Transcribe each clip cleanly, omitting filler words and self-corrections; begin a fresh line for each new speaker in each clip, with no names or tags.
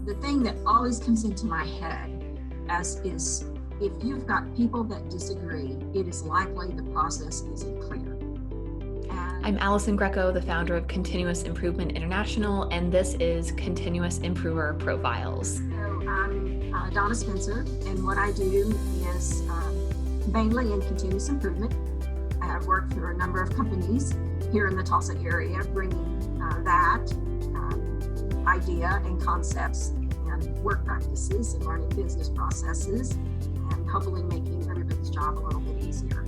The thing that always comes into my head is if you've got people that disagree, it is likely the process isn't clear.
I'm Allison Greco, the founder of Continuous Improvement International, and this is Continuous Improver Profiles.
So I'm Donna Spencer, and what I do is mainly in continuous improvement. I've worked for a number of companies here in the Tulsa area, bringing that idea and concepts and work practices and learning business processes and hopefully making everybody's job a little bit easier.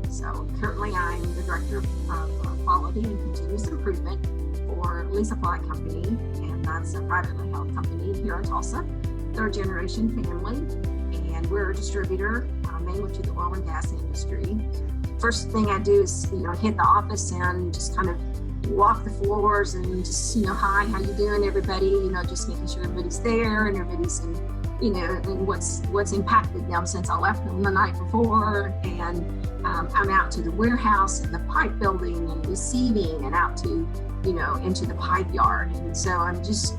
So currently I'm the Director of Quality and Continuous Improvement for Lee Supply Company, and that's a privately held company here in Tulsa, third generation family, and we're a distributor mainly to the oil and gas industry. First thing I do is, hit the office and just kind of walk the floors and just, hi, how you doing, everybody? Just making sure everybody's there and everybody's in, and what's impacted them since I left them the night before. And I'm out to the warehouse and the pipe building and receiving and out to, into the pipe yard. And so I'm just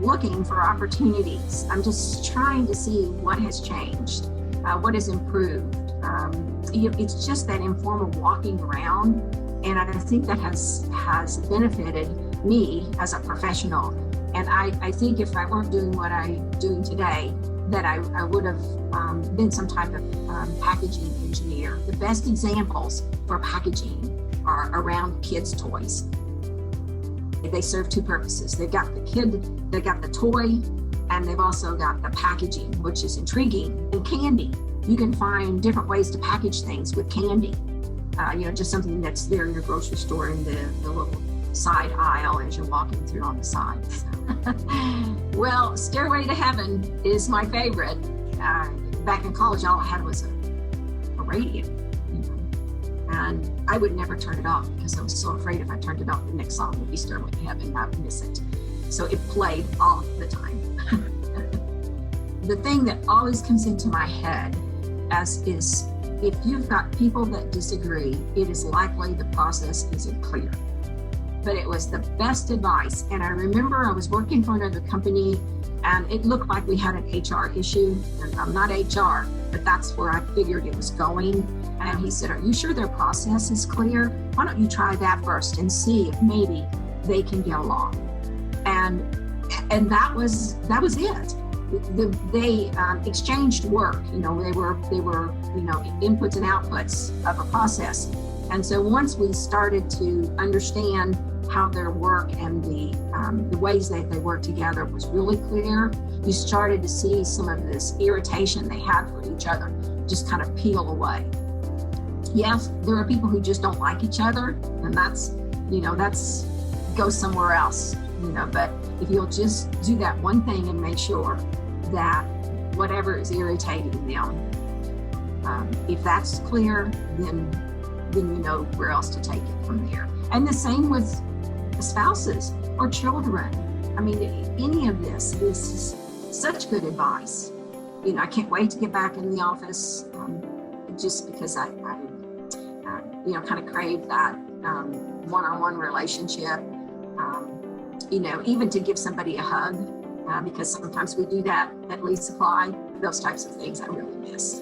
looking for opportunities. I'm just trying to see what has changed, what has improved. It's just that informal walking around, and I think that has benefited me as a professional. And I think if I weren't doing what I'm doing today, that I would have been some type of packaging engineer. The best examples for packaging are around kids' toys. They serve two purposes. They've got the toy, and they've also got the packaging, which is intriguing, and candy. You can find different ways to package things with candy. Just something that's there in your grocery store in the little side aisle as you're walking through on the side. So. Well, Stairway to Heaven is my favorite. Back in college, all I had was a radio, and I would never turn it off because I was so afraid if I turned it off, the next song would be Stairway to Heaven. I would miss it. So it played all the time. The thing that always comes into my head is if you've got people that disagree, it is likely the process isn't clear. But it was the best advice. And I remember I was working for another company and it looked like we had an HR issue. And I'm not HR, but that's where I figured it was going. And he said, "Are you sure their process is clear? Why don't you try that first and see if maybe they can get along?" And that was it. They exchanged work. They were inputs and outputs of a process. And so once we started to understand how their work and the ways that they work together was really clear, you started to see some of this irritation they had for each other just kind of peel away. Yes, there are people who just don't like each other, and that's goes somewhere else. But if you'll just do that one thing and make sure that whatever is irritating them, if that's clear, then you know where else to take it from there. And the same with spouses or children. I mean, any of this is such good advice. I can't wait to get back in the office, just because I kind of crave that one-on-one relationship. Even to give somebody a hug, because sometimes we do that at Lee Supply. Those types of things I really miss.